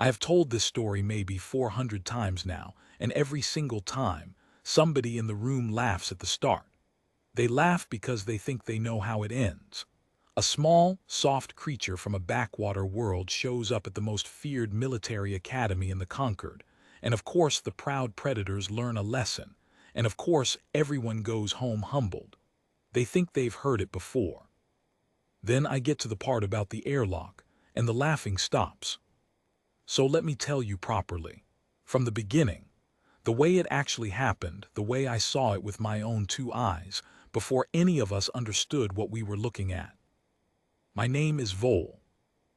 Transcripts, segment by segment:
I have told this story maybe 400 times now, and every single time, somebody in the room laughs at the start. They laugh because they think they know how it ends. A small, soft creature from a backwater world shows up at the most feared military academy in the Concord, and of course the proud predators learn a lesson, and of course everyone goes home humbled. They think they've heard it before. Then I get to the part about the airlock, and the laughing stops. So let me tell you properly. From the beginning, the way it actually happened, the way I saw it with my own two eyes, before any of us understood what we were looking at. My name is Vol.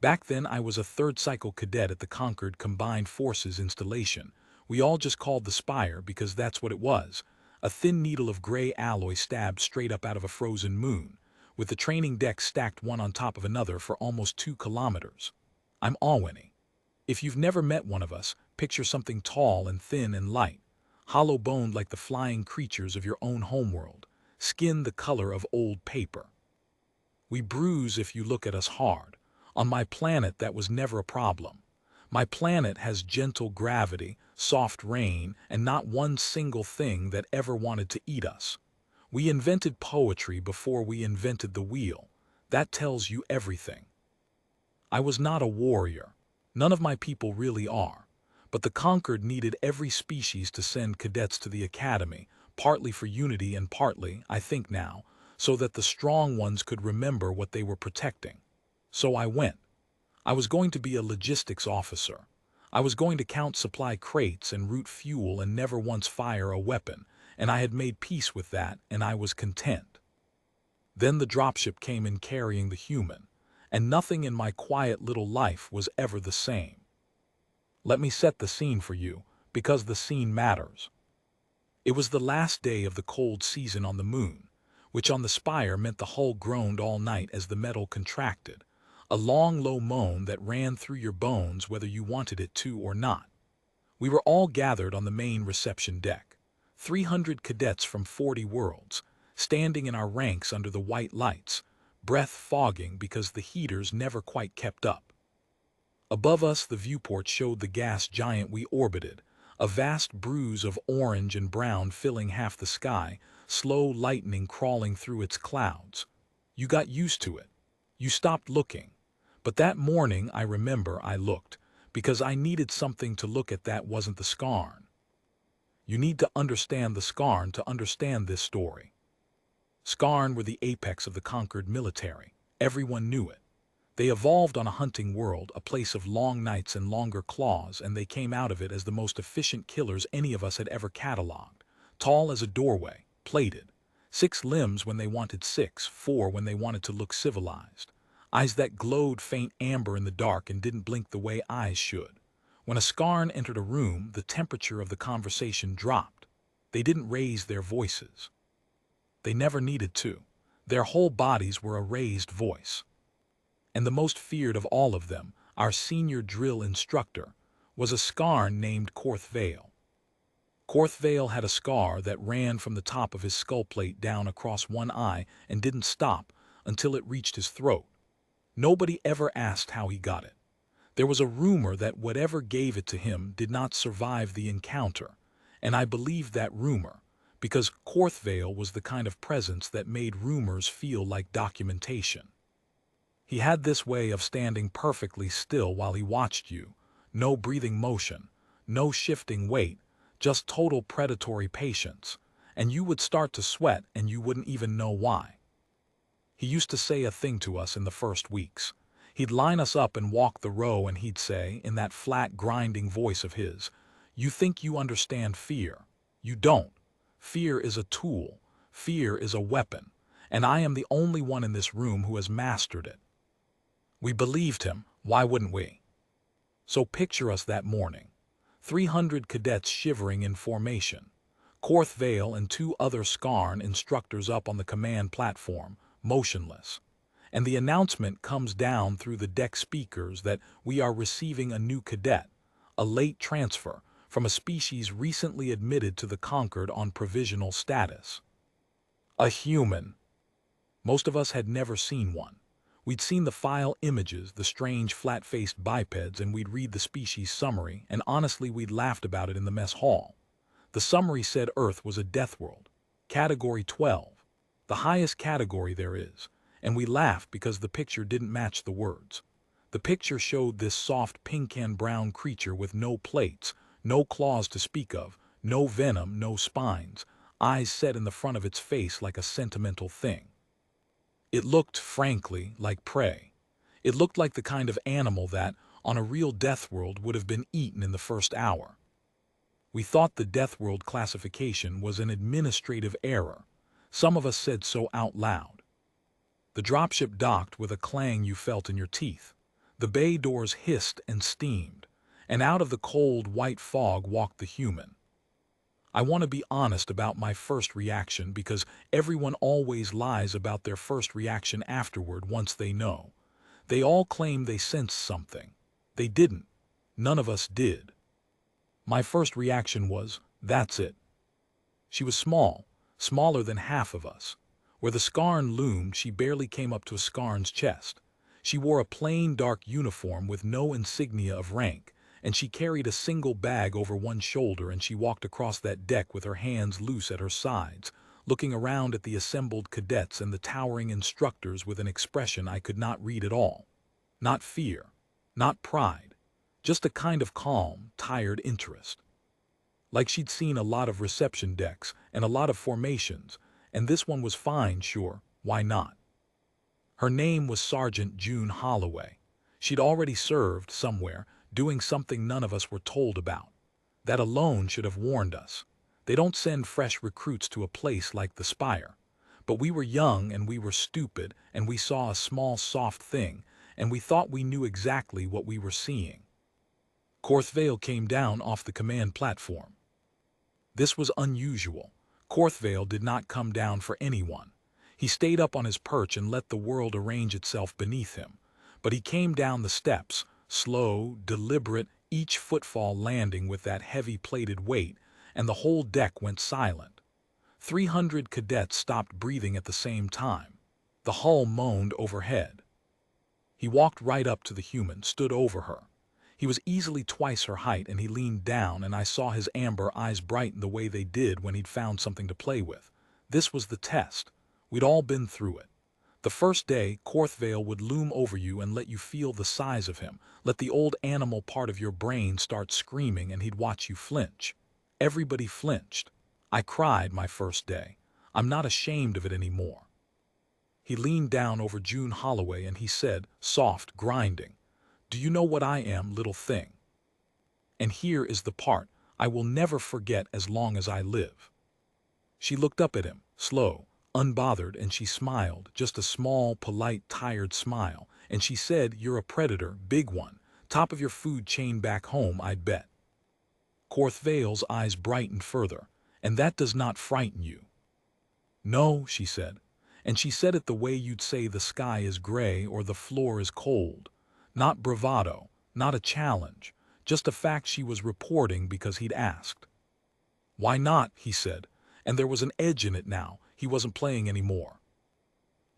Back then I was a third cycle cadet at the Concord Combined Forces installation. We all just called the Spire because that's what it was, a thin needle of gray alloy stabbed straight up out of a frozen moon, with the training decks stacked one on top of another for almost 2 kilometers. I'm Alwini. If you've never met one of us, picture something tall and thin and light, hollow-boned like the flying creatures of your own homeworld, skin the color of old paper. We bruise if you look at us hard. On my planet that was never a problem. My planet has gentle gravity, soft rain, and not one single thing that ever wanted to eat us. We invented poetry before we invented the wheel. That tells you everything. I was not a warrior. None of my people really are. But the Concord needed every species to send cadets to the academy, partly for unity and partly, I think now, so that the strong ones could remember what they were protecting. So I went. I was going to be a logistics officer. I was going to count supply crates and route fuel and never once fire a weapon, and I had made peace with that, and I was content. Then the dropship came in carrying the human, and nothing in my quiet little life was ever the same. Let me set the scene for you, because the scene matters. It was the last day of the cold season on the moon, which on the Spire meant the hull groaned all night as the metal contracted, a long, low moan that ran through your bones whether you wanted it to or not. We were all gathered on the main reception deck, 300 cadets from 40 worlds, standing in our ranks under the white lights, breath fogging because the heaters never quite kept up. Above us the viewport showed the gas giant we orbited, a vast bruise of orange and brown filling half the sky, slow lightning crawling through its clouds. You got used to it. You stopped looking. But that morning I remember I looked, because I needed something to look at that wasn't the Skarn. You need to understand the Skarn to understand this story. Skarn were the apex of the conquered military. Everyone knew it. They evolved on a hunting world, a place of long nights and longer claws, and they came out of it as the most efficient killers any of us had ever cataloged. Tall as a doorway, plated. 6 limbs when they wanted 6, 4 when they wanted to look civilized. Eyes that glowed faint amber in the dark and didn't blink the way eyes should. When a Skarn entered a room, the temperature of the conversation dropped. They didn't raise their voices. They never needed to. Their whole bodies were a raised voice. And the most feared of all of them, our senior drill instructor, was a Skarn named Korthvale. Korthvale had a scar that ran from the top of his skull plate down across one eye and didn't stop until it reached his throat. Nobody ever asked how he got it. There was a rumor that whatever gave it to him did not survive the encounter, and I believed that rumor, because Korthvale was the kind of presence that made rumors feel like documentation. He had this way of standing perfectly still while he watched you, no breathing motion, no shifting weight, just total predatory patience, and you would start to sweat and you wouldn't even know why. He used to say a thing to us in the first weeks. He'd line us up and walk the row and he'd say, in that flat, grinding voice of his, "You think you understand fear. You don't. Fear is a tool. Fear is a weapon. And I am the only one in this room who has mastered it." We believed him. Why wouldn't we? So picture us that morning. 300 cadets shivering in formation. Korthvale and 2 other Skarn instructors up on the command platform, motionless. And the announcement comes down through the deck speakers that we are receiving a new cadet, a late transfer from a species recently admitted to the Concord on provisional status. A human. Most of us had never seen one. We'd seen the file images, the strange flat-faced bipeds, and we'd read the species summary, and honestly we'd laughed about it in the mess hall. The summary said Earth was a death world. Category 12. The highest category there is. And we laughed because the picture didn't match the words. The picture showed this soft pink and brown creature with no plates, no claws to speak of, no venom, no spines, eyes set in the front of its face like a sentimental thing. It looked, frankly, like prey. It looked like the kind of animal that, on a real death world, would have been eaten in the first hour. We thought the death world classification was an administrative error. Some of us said so out loud. The dropship docked with a clang you felt in your teeth. The bay doors hissed and steamed, and out of the cold white fog walked the human. I want to be honest about my first reaction because everyone always lies about their first reaction afterward once they know. They all claim they sensed something. They didn't. None of us did. My first reaction was, that's it. She was small, smaller than half of us. Where the scarn loomed, she barely came up to a scarn's chest. She wore a plain dark uniform with no insignia of rank, and she carried a single bag over one shoulder, and she walked across that deck with her hands loose at her sides, looking around at the assembled cadets and the towering instructors with an expression I could not read at all. Not fear, not pride, just a kind of calm, tired interest. Like she'd seen a lot of reception decks and a lot of formations, and this one was fine, sure, why not? Her name was Sergeant June Holloway. She'd already served somewhere, doing something none of us were told about. That alone should have warned us. They don't send fresh recruits to a place like the Spire. But we were young and we were stupid, and we saw a small soft thing, and we thought we knew exactly what we were seeing. Korthvale came down off the command platform. This was unusual. Korthvale did not come down for anyone. He stayed up on his perch and let the world arrange itself beneath him. But he came down the steps, slow, deliberate, each footfall landing with that heavy plated weight, and the whole deck went silent. 300 cadets stopped breathing at the same time. The hull moaned overhead. He walked right up to the human, stood over her. He was easily twice her height, and he leaned down, and I saw his amber eyes brighten the way they did when he'd found something to play with. This was the test. We'd all been through it. The first day, Korthvale would loom over you and let you feel the size of him, let the old animal part of your brain start screaming, and he'd watch you flinch. Everybody flinched. I cried my first day. I'm not ashamed of it anymore. He leaned down over June Holloway and he said, soft, grinding, "Do you know what I am, little thing?" And here is the part I will never forget as long as I live. She looked up at him, slow, unbothered, and she smiled, just a small, polite, tired smile, and she said, "You're a predator, big one, top of your food chain back home, I'd bet." Korthvale's eyes brightened further. "And that does not frighten you?" "No," she said, and she said it the way you'd say the sky is gray or the floor is cold. Not bravado, not a challenge, just a fact she was reporting because he'd asked. "Why not?" he said, and there was an edge in it now. He wasn't playing anymore.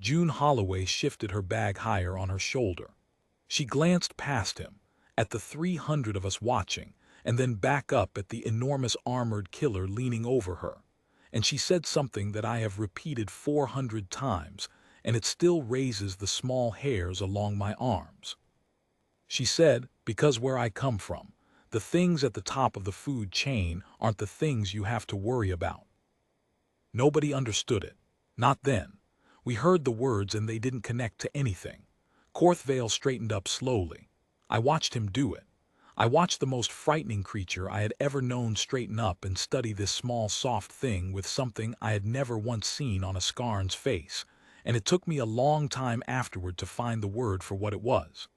June Holloway shifted her bag higher on her shoulder. She glanced past him, at the 300 of us watching, and then back up at the enormous armored killer leaning over her. And she said something that I have repeated 400 times, and it still raises the small hairs along my arms. She said, "Because where I come from, the things at the top of the food chain aren't the things you have to worry about." Nobody understood it. Not then. We heard the words and they didn't connect to anything. Korthvale straightened up slowly. I watched him do it. I watched the most frightening creature I had ever known straighten up and study this small soft thing with something I had never once seen on a scarn's face, and it took me a long time afterward to find the word for what it was.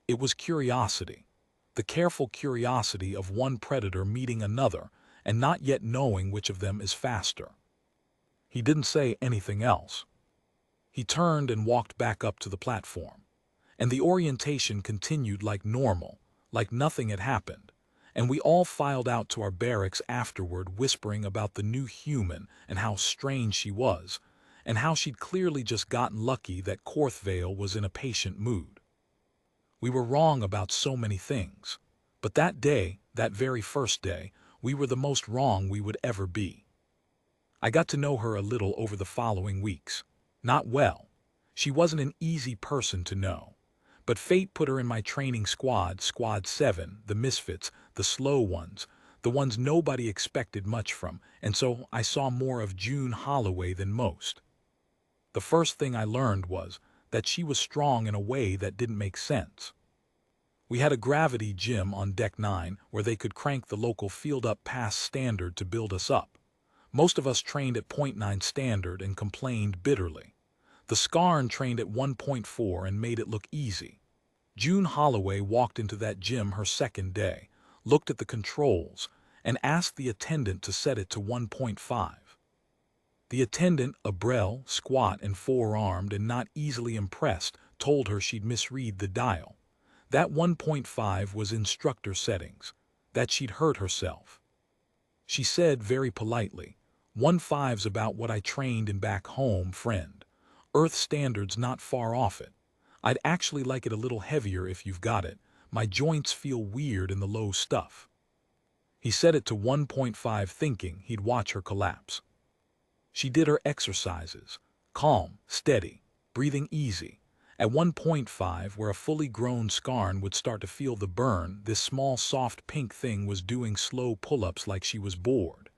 It was curiosity. The careful curiosity of one predator meeting another and not yet knowing which of them is faster. He didn't say anything else. He turned and walked back up to the platform. And the orientation continued like normal, like nothing had happened. And we all filed out to our barracks afterward, whispering about the new human and how strange she was. and how she'd clearly just gotten lucky that Korthvale was in a patient mood. We were wrong about so many things. But that day, that very first day, we were the most wrong we would ever be. I got to know her a little over the following weeks. Not well. She wasn't an easy person to know. But fate put her in my training squad, Squad 7, the misfits, the slow ones, the ones nobody expected much from, and so I saw more of June Holloway than most. The first thing I learned was that she was strong in a way that didn't make sense. We had a gravity gym on Deck 9 where they could crank the local field up past standard to build us up. Most of us trained at .9 standard and complained bitterly. The Skarn trained at 1.4 and made it look easy. June Holloway walked into that gym her second day, looked at the controls, and asked the attendant to set it to 1.5. The attendant, a Brel, squat and four-armed and not easily impressed, told her she'd misread the dial. That 1.5 was instructor settings, that she'd hurt herself. She said very politely, 1.5's about what I trained in back home, friend. Earth standard's not far off it. I'd actually like it a little heavier if you've got it. My joints feel weird in the low stuff. He set it to 1.5 thinking he'd watch her collapse. She did her exercises, calm, steady, breathing easy. At 1.5, where a fully grown Skarn would start to feel the burn, this small soft pink thing was doing slow pull-ups like she was bored.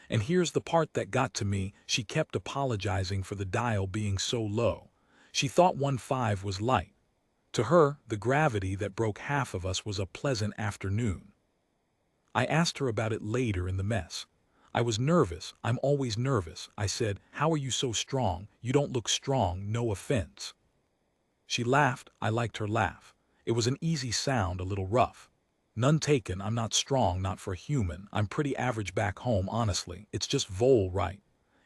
And here's the part that got to me, she kept apologizing for the dial being so low. She thought 1.5 was light. To her, the gravity that broke half of us was a pleasant afternoon. I asked her about it later in the mess. I was nervous, I'm always nervous. I said, how are you so strong? You don't look strong, no offense. She laughed, I liked her laugh. It was an easy sound, a little rough. None taken, I'm not strong, not for a human. I'm pretty average back home, honestly. It's just Vol, right?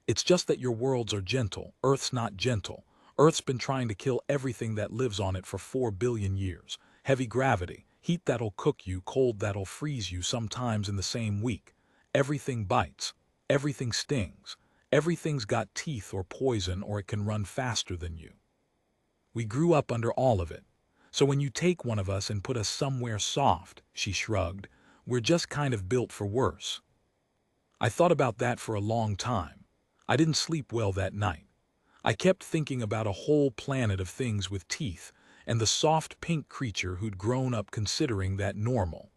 It's just that your worlds are gentle, Earth's not gentle. Earth's been trying to kill everything that lives on it for 4 billion years. Heavy gravity, heat that'll cook you, cold that'll freeze you sometimes in the same week. Everything bites, everything stings, everything's got teeth or poison or it can run faster than you. We grew up under all of it. So when you take one of us and put us somewhere soft, she shrugged, we're just kind of built for worse. I thought about that for a long time. I didn't sleep well that night. I kept thinking about a whole planet of things with teeth and the soft pink creature who'd grown up considering that normal.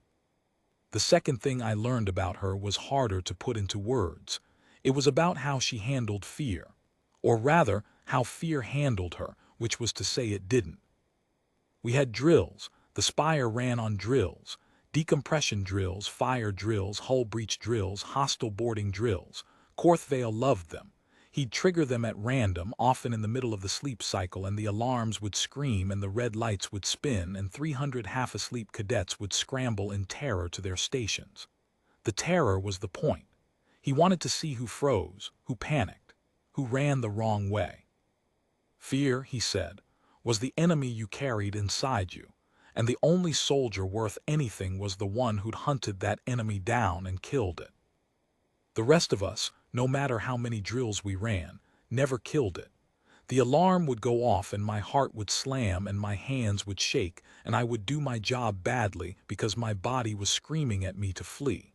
The second thing I learned about her was harder to put into words. It was about how she handled fear. Or rather, how fear handled her, which was to say it didn't. We had drills. The Spire ran on drills. Decompression drills, fire drills, hull breach drills, hostile boarding drills. Korthvale loved them. He'd trigger them at random, often in the middle of the sleep cycle, and the alarms would scream and the red lights would spin and 300 half-asleep cadets would scramble in terror to their stations. The terror was the point. He wanted to see who froze, who panicked, who ran the wrong way. Fear, he said, was the enemy you carried inside you, and the only soldier worth anything was the one who'd hunted that enemy down and killed it. The rest of us, no matter how many drills we ran, never killed it. The alarm would go off and my heart would slam and my hands would shake and I would do my job badly because my body was screaming at me to flee.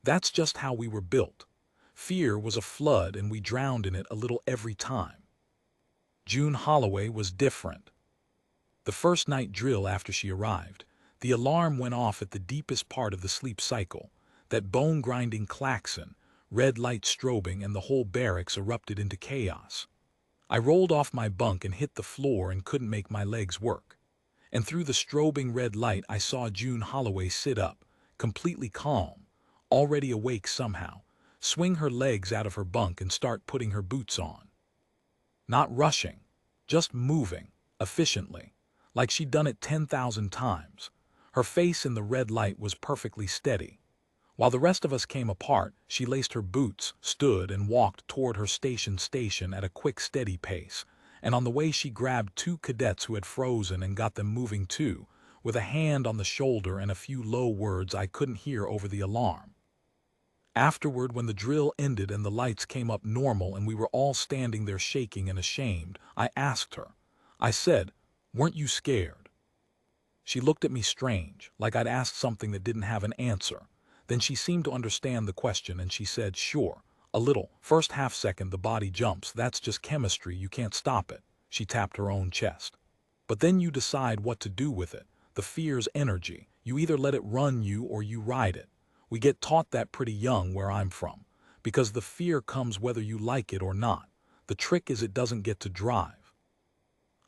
That's just how we were built. Fear was a flood and we drowned in it a little every time. June Holloway was different. The first night drill after she arrived, the alarm went off at the deepest part of the sleep cycle, that bone-grinding klaxon, red light strobing, and the whole barracks erupted into chaos. I rolled off my bunk and hit the floor and couldn't make my legs work. And through the strobing red light I saw June Holloway sit up, completely calm, already awake somehow, swing her legs out of her bunk and start putting her boots on. Not rushing, just moving, efficiently, like she'd done it 10,000 times. Her face in the red light was perfectly steady. While the rest of us came apart, she laced her boots, stood, and walked toward her station at a quick, steady pace, and on the way she grabbed 2 cadets who had frozen and got them moving too, with a hand on the shoulder and a few low words I couldn't hear over the alarm. Afterward, when the drill ended and the lights came up normal and we were all standing there shaking and ashamed, I asked her. I said, "Weren't you scared?" She looked at me strange, like I'd asked something that didn't have an answer. Then she seemed to understand the question and she said, "Sure, a little. First half second the body jumps, that's just chemistry, you can't stop it." She tapped her own chest. "But then you decide what to do with it. The fear's energy. You either let it run you or you ride it. We get taught that pretty young where I'm from, because the fear comes whether you like it or not. The trick is it doesn't get to drive."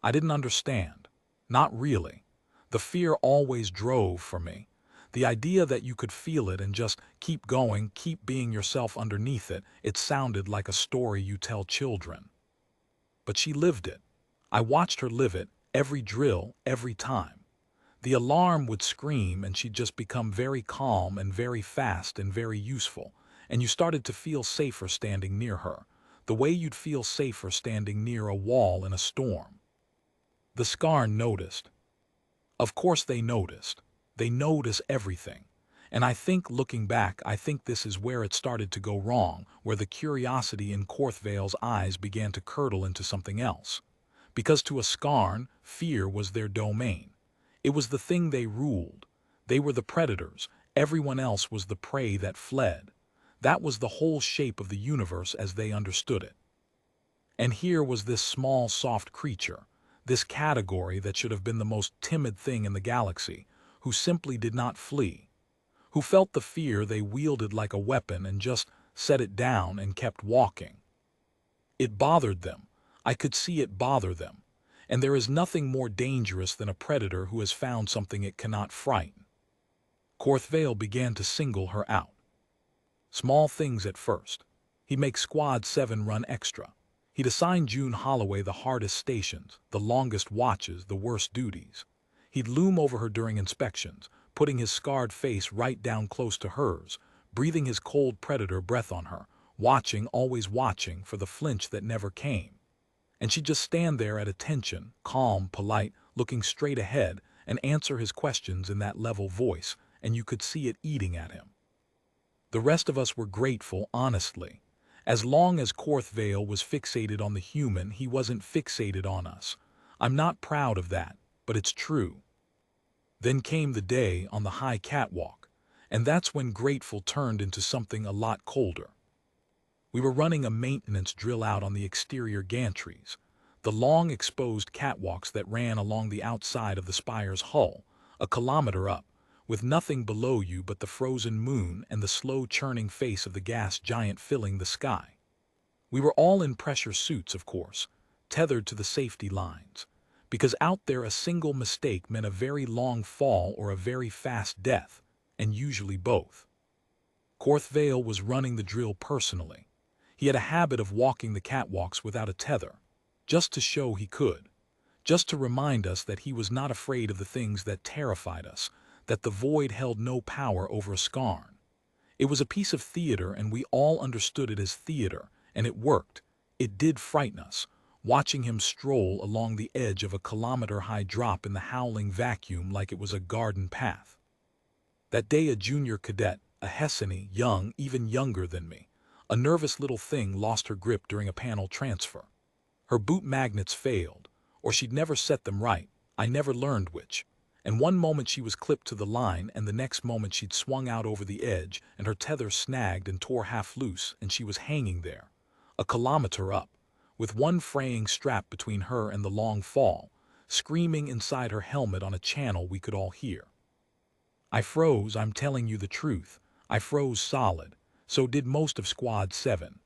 I didn't understand. Not really. The fear always drove for me. The idea that you could feel it and just keep going, keep being yourself underneath it, it sounded like a story you tell children. But she lived it. I watched her live it, every drill, every time. The alarm would scream and she'd just become very calm and very fast and very useful, and you started to feel safer standing near her, the way you'd feel safer standing near a wall in a storm. The Scarn noticed. Of course they noticed. They notice everything. And I think, looking back, I think this is where it started to go wrong, where the curiosity in Korthvale's eyes began to curdle into something else. Because to a Scarn, fear was their domain. It was the thing they ruled. They were the predators. Everyone else was the prey that fled. That was the whole shape of the universe as they understood it. And here was this small, soft creature, this category that should have been the most timid thing in the galaxy, who simply did not flee, who felt the fear they wielded like a weapon and just set it down and kept walking. It bothered them. I could see it bother them. And there is nothing more dangerous than a predator who has found something it cannot frighten. Korthvale began to single her out. Small things at first. He'd make Squad 7 run extra. He'd assign June Holloway the hardest stations, the longest watches, the worst duties. He'd loom over her during inspections, putting his scarred face right down close to hers, breathing his cold predator breath on her, watching, always watching, for the flinch that never came. And she'd just stand there at attention, calm, polite, looking straight ahead, and answer his questions in that level voice, and you could see it eating at him. The rest of us were grateful, honestly. As long as Korthvale was fixated on the human, he wasn't fixated on us. I'm not proud of that, but it's true. Then came the day on the high catwalk, and that's when grateful turned into something a lot colder. We were running a maintenance drill out on the exterior gantries, the long exposed catwalks that ran along the outside of the spire's hull, a kilometer up, with nothing below you but the frozen moon and the slow churning face of the gas giant filling the sky. We were all in pressure suits, of course, tethered to the safety lines, because out there a single mistake meant a very long fall or a very fast death, and usually both. Korthvale was running the drill personally. He had a habit of walking the catwalks without a tether, just to show he could, just to remind us that he was not afraid of the things that terrified us, that the void held no power over a Scarn. It was a piece of theater and we all understood it as theater, and it worked. It did frighten us, watching him stroll along the edge of a kilometer-high drop in the howling vacuum like it was a garden path. That day a junior cadet, a Hessene, young, even younger than me, a nervous little thing, lost her grip during a panel transfer. Her boot magnets failed, or she'd never set them right, I never learned which. And one moment she was clipped to the line and the next moment she'd swung out over the edge and her tether snagged and tore half loose and she was hanging there, a kilometer up, with one fraying strap between her and the long fall, screaming inside her helmet on a channel we could all hear. I froze, I'm telling you the truth. I froze solid. So did most of Squad 7.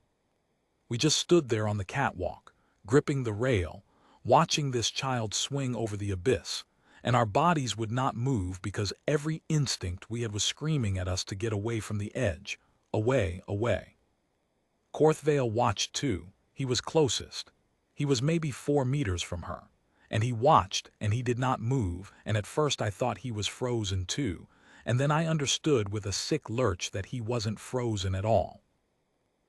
We just stood there on the catwalk, gripping the rail, watching this child swing over the abyss, and our bodies would not move because every instinct we had was screaming at us to get away from the edge, away, away. Korthvale watched too. He was closest. He was maybe 4 meters from her, and he watched and he did not move, and at first I thought he was frozen too. And then I understood with a sick lurch that he wasn't frozen at all.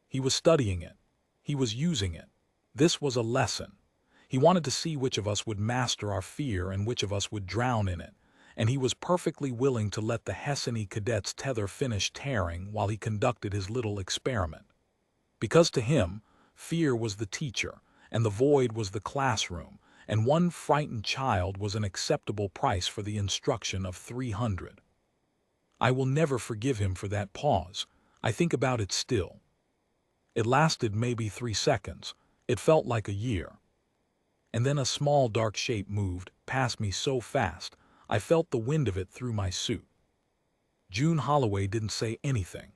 He was studying it. He was using it. This was a lesson. He wanted to see which of us would master our fear and which of us would drown in it. and he was perfectly willing to let the HFY cadet's tether finish tearing while he conducted his little experiment. Because to him, fear was the teacher, and the void was the classroom, and one frightened child was an acceptable price for the instruction of 300. I will never forgive him for that pause. I think about it still. It lasted maybe 3 seconds. It felt like a year. And then a small dark shape moved past me so fast, I felt the wind of it through my suit. June Holloway didn't say anything.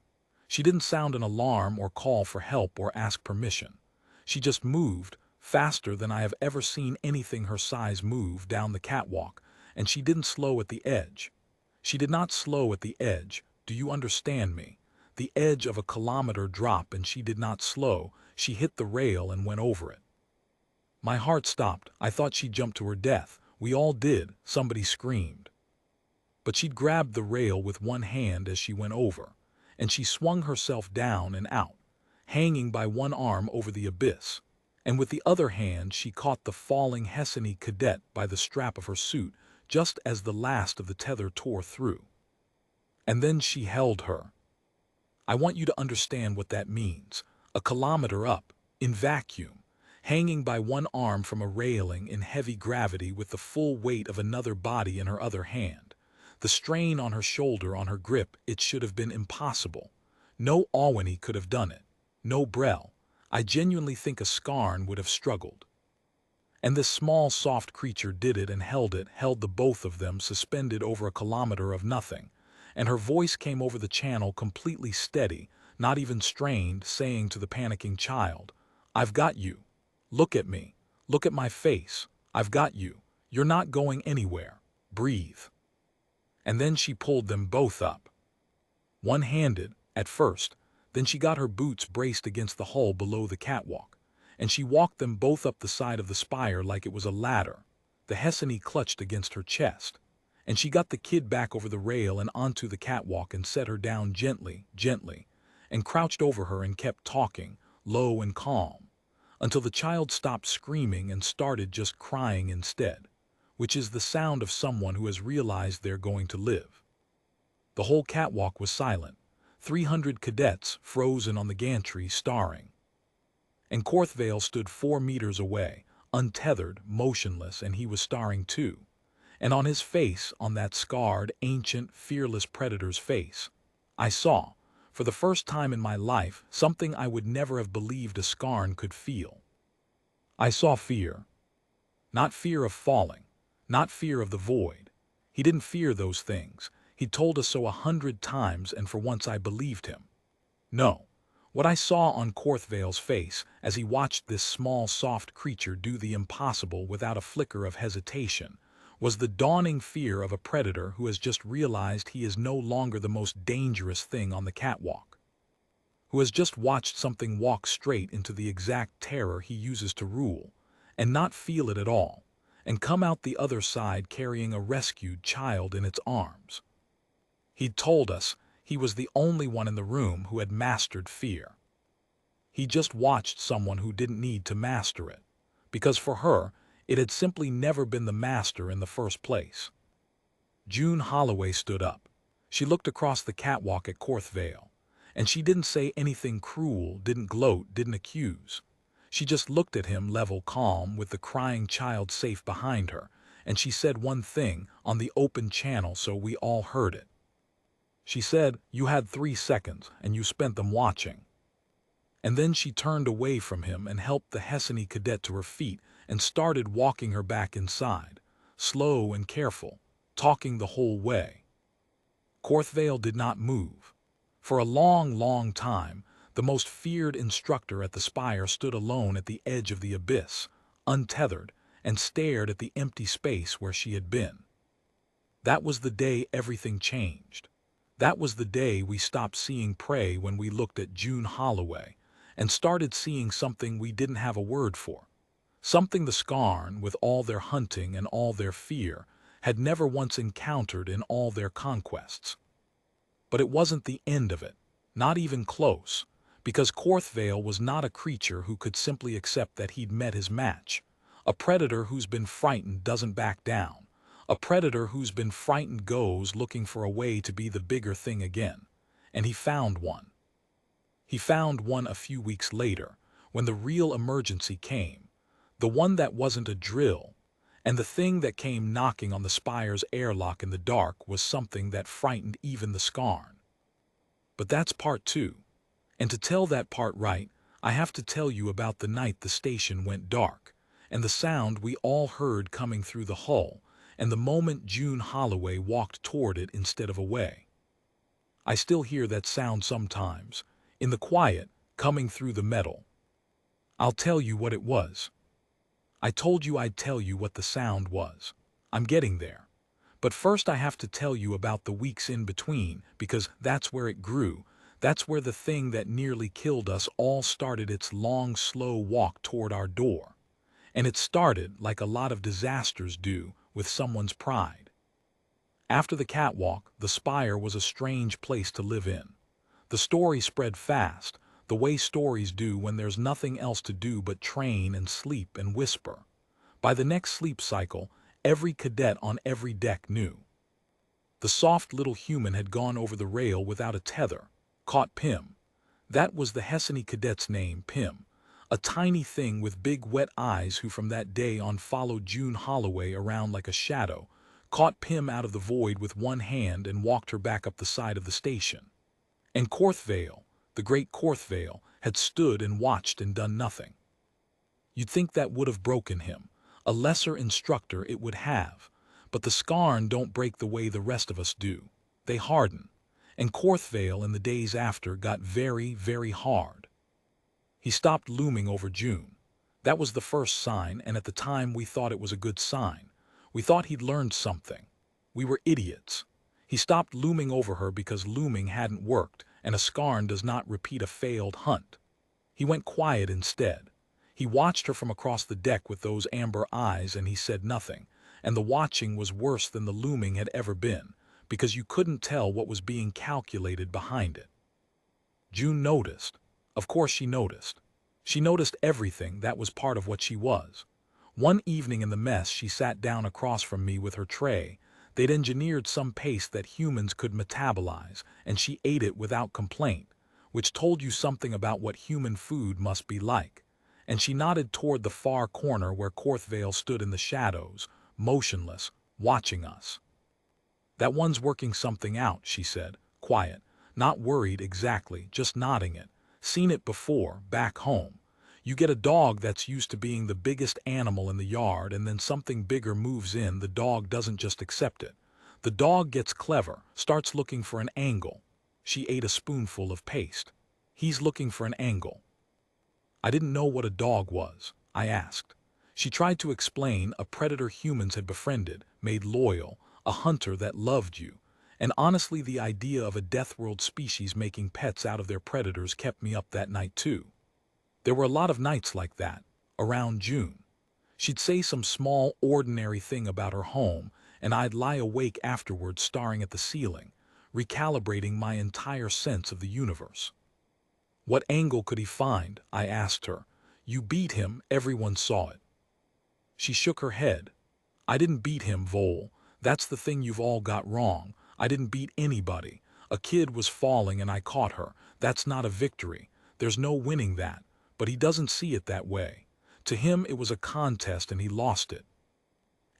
She didn't sound an alarm or call for help or ask permission. She just moved, faster than I have ever seen anything her size move down the catwalk, and she didn't slow at the edge. She did not slow at the edge, do you understand me? The edge of a kilometer drop, and she did not slow. She hit the rail and went over it. My heart stopped. I thought she'd jump to her death. We all did. Somebody screamed. But she'd grabbed the rail with one hand as she went over, and she swung herself down and out, hanging by one arm over the abyss, and with the other hand she caught the falling HFY cadet by the strap of her suit just as the last of the tether tore through. And then she held her. I want you to understand what that means. A kilometer up, in vacuum, hanging by one arm from a railing in heavy gravity with the full weight of another body in her other hand. The strain on her shoulder, on her grip, it should have been impossible. No Alwini could have done it. No Brel. I genuinely think a Skarn would have struggled. And this small, soft creature did it and held the both of them suspended over a kilometer of nothing. And her voice came over the channel completely steady, not even strained, saying to the panicking child, "I've got you. Look at me. Look at my face. I've got you. You're not going anywhere. Breathe." And then she pulled them both up. One-handed, at first, then she got her boots braced against the hull below the catwalk, and she walked them both up the side of the spire like it was a ladder. The HFY clutched against her chest, and she got the kid back over the rail and onto the catwalk and set her down gently, and crouched over her and kept talking, low and calm, until the child stopped screaming and started just crying instead, which is the sound of someone who has realized they're going to live. The whole catwalk was silent, 300 cadets frozen on the gantry staring. And Korthvale stood 4 meters away, untethered, motionless, and he was staring too. And on his face, on that scarred, ancient, fearless predator's face, I saw, for the first time in my life, something I would never have believed a Skarn could feel. I saw fear. Not fear of falling, not fear of the void. He didn't fear those things. He'd told us so 100 times, and for once I believed him. No. What I saw on Korthvale's face as he watched this small, soft creature do the impossible without a flicker of hesitation was the dawning fear of a predator who has just realized he is no longer the most dangerous thing on the catwalk, who has just watched something walk straight into the exact terror he uses to rule, and not feel it at all, and come out the other side carrying a rescued child in its arms. He'd told us he was the only one in the room who had mastered fear. He just watched someone who didn't need to master it, because for her, it had simply never been the master in the first place. June Holloway stood up. She looked across the catwalk at Korthvale, and she didn't say anything cruel, didn't gloat, didn't accuse. She just looked at him level calm with the crying child safe behind her, and she said one thing on the open channel so we all heard it. She said, "You had 3 seconds, and you spent them watching." And then she turned away from him and helped the HFY cadet to her feet and started walking her back inside, slow and careful, talking the whole way. Korthvale did not move. For a long, long time, the most feared instructor at the spire stood alone at the edge of the abyss, untethered, and stared at the empty space where she had been. That was the day everything changed. That was the day we stopped seeing prey when we looked at June Holloway and started seeing something we didn't have a word for. Something the Skarn, with all their hunting and all their fear, had never once encountered in all their conquests. But it wasn't the end of it, not even close, because Korthvale was not a creature who could simply accept that he'd met his match. A predator who's been frightened doesn't back down. A predator who's been frightened goes looking for a way to be the bigger thing again. And he found one. He found one a few weeks later, when the real emergency came. The one that wasn't a drill. And the thing that came knocking on the spire's airlock in the dark was something that frightened even the Skarn. But that's part 2. And to tell that part right, I have to tell you about the night the station went dark, and the sound we all heard coming through the hull, and the moment June Holloway walked toward it instead of away. I still hear that sound sometimes, in the quiet, coming through the metal. I'll tell you what it was. I told you I'd tell you what the sound was. I'm getting there. But first I have to tell you about the weeks in between, because that's where it grew. That's where the thing that nearly killed us all started its long, slow walk toward our door. And it started, like a lot of disasters do, with someone's pride. After the catwalk, the spire was a strange place to live in. The story spread fast, the way stories do when there's nothing else to do but train and sleep and whisper. By the next sleep cycle, every cadet on every deck knew. The soft little human had gone over the rail without a tether, caught Pim. That was the Hessany cadet's name, Pim. A tiny thing with big wet eyes who from that day on followed June Holloway around like a shadow, caught Pim out of the void with one hand and walked her back up the side of the station. And Korthvale, the great Korthvale, had stood and watched and done nothing. You'd think that would have broken him. A lesser instructor it would have. But the Skarn don't break the way the rest of us do. They harden. And Korthvale in the days after got very, very hard. He stopped looming over June. That was the first sign, and at the time we thought it was a good sign. We thought he'd learned something. We were idiots. He stopped looming over her because looming hadn't worked, and a Skarn does not repeat a failed hunt. He went quiet instead. He watched her from across the deck with those amber eyes, and he said nothing. And the watching was worse than the looming had ever been, because you couldn't tell what was being calculated behind it. June noticed. Of course she noticed. She noticed everything. That was part of what she was. One evening in the mess she sat down across from me with her tray. They'd engineered some paste that humans could metabolize, and she ate it without complaint, which told you something about what human food must be like. And she nodded toward the far corner where Korthvale stood in the shadows, motionless, watching us. That one's working something out, she said, quiet, not worried exactly, just nodding it. Seen it before, back home. You get a dog that's used to being the biggest animal in the yard, and then something bigger moves in. The dog doesn't just accept it. The dog gets clever, starts looking for an angle. She ate a spoonful of paste. He's looking for an angle. I didn't know what a dog was, I asked. She tried to explain: a predator humans had befriended, made loyal, a hunter that loved you. And honestly, the idea of a Deathworld species making pets out of their predators kept me up that night too. There were a lot of nights like that, around June. She'd say some small, ordinary thing about her home, and I'd lie awake afterwards staring at the ceiling, recalibrating my entire sense of the universe. What angle could he find? I asked her. You beat him, everyone saw it. She shook her head. I didn't beat him, Vole. That's the thing you've all got wrong. I didn't beat anybody. A kid was falling and I caught her. That's not a victory. There's no winning that. But he doesn't see it that way. To him it was a contest and he lost it.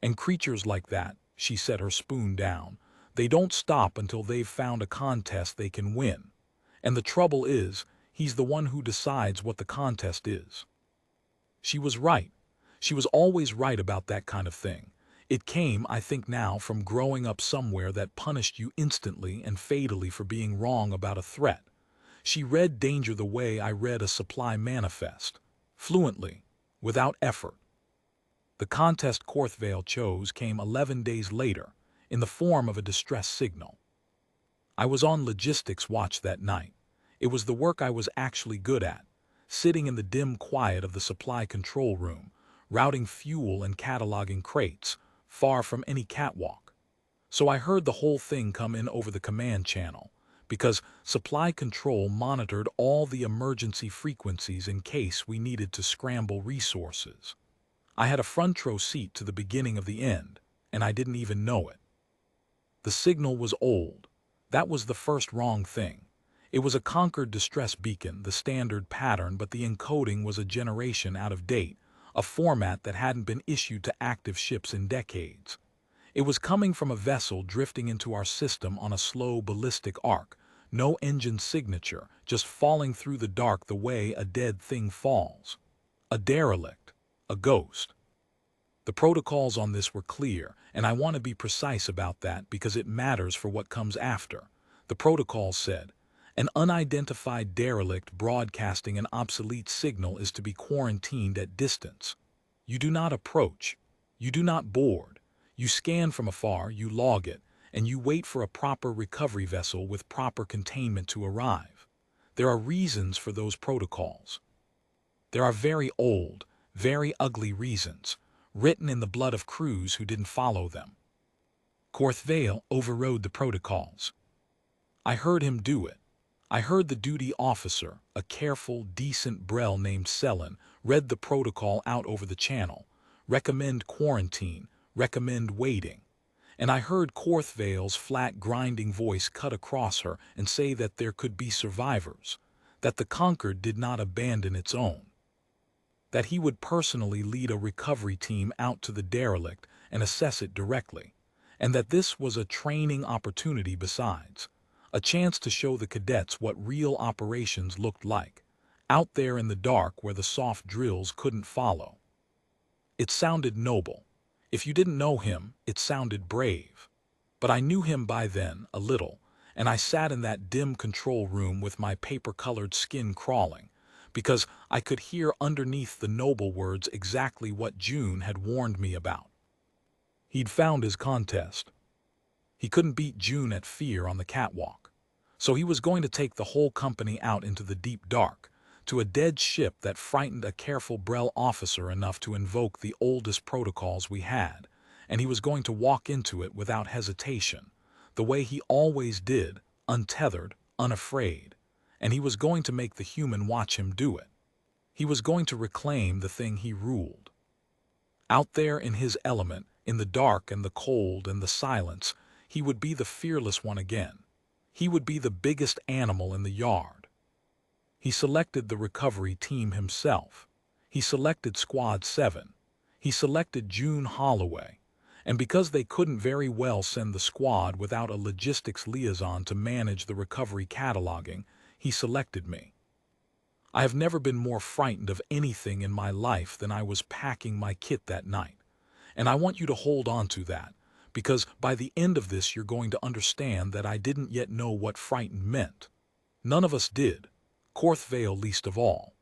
And creatures like that, she set her spoon down, they don't stop until they've found a contest they can win. And the trouble is, he's the one who decides what the contest is. She was right. She was always right about that kind of thing. It came, I think now, from growing up somewhere that punished you instantly and fatally for being wrong about a threat. She read danger the way I read a supply manifest, fluently, without effort. The contest Korthvale chose came 11 days later, in the form of a distress signal. I was on logistics watch that night. It was the work I was actually good at, sitting in the dim quiet of the supply control room, routing fuel and cataloging crates, far from any catwalk. So I heard the whole thing come in over the command channel, because supply control monitored all the emergency frequencies in case we needed to scramble resources. I had a front row seat to the beginning of the end, and I didn't even know it. The signal was old. That was the first wrong thing. It was a Concord distress beacon, the standard pattern, but the encoding was a generation out of date, a format that hadn't been issued to active ships in decades. It was coming from a vessel drifting into our system on a slow ballistic arc, no engine signature, just falling through the dark the way a dead thing falls. A derelict, a ghost. The protocols on this were clear, and I want to be precise about that because it matters for what comes after. The protocol said, an unidentified derelict broadcasting an obsolete signal is to be quarantined at distance. You do not approach. You do not board. You scan from afar, you log it, and you wait for a proper recovery vessel with proper containment to arrive. There are reasons for those protocols. There are very old, very ugly reasons, written in the blood of crews who didn't follow them. Korthvale overrode the protocols. I heard him do it. I heard the duty officer, a careful, decent Brel named Selin, read the protocol out over the channel. Recommend quarantine, recommend waiting. And I heard Korthvale's flat, grinding voice cut across her and say that there could be survivors, that the Concord did not abandon its own, that he would personally lead a recovery team out to the derelict and assess it directly, and that this was a training opportunity besides, a chance to show the cadets what real operations looked like, out there in the dark where the soft drills couldn't follow. It sounded noble. If you didn't know him, it sounded brave. But I knew him by then, a little, and I sat in that dim control room with my paper-colored skin crawling, because I could hear underneath the noble words exactly what June had warned me about. He'd found his contest. He couldn't beat June at fear on the catwalk, so he was going to take the whole company out into the deep dark, to a dead ship that frightened a careful Brel officer enough to invoke the oldest protocols we had, and he was going to walk into it without hesitation, the way he always did, untethered, unafraid, and he was going to make the human watch him do it. He was going to reclaim the thing he ruled. Out there in his element, in the dark and the cold and the silence, he would be the fearless one again. He would be the biggest animal in the yard. He selected the recovery team himself. He selected Squad 7. He selected June Holloway. And because they couldn't very well send the squad without a logistics liaison to manage the recovery cataloging, he selected me. I have never been more frightened of anything in my life than I was packing my kit that night. And I want you to hold on to that, because by the end of this you're going to understand that I didn't yet know what frightened meant. None of us did. Korthvale least of all.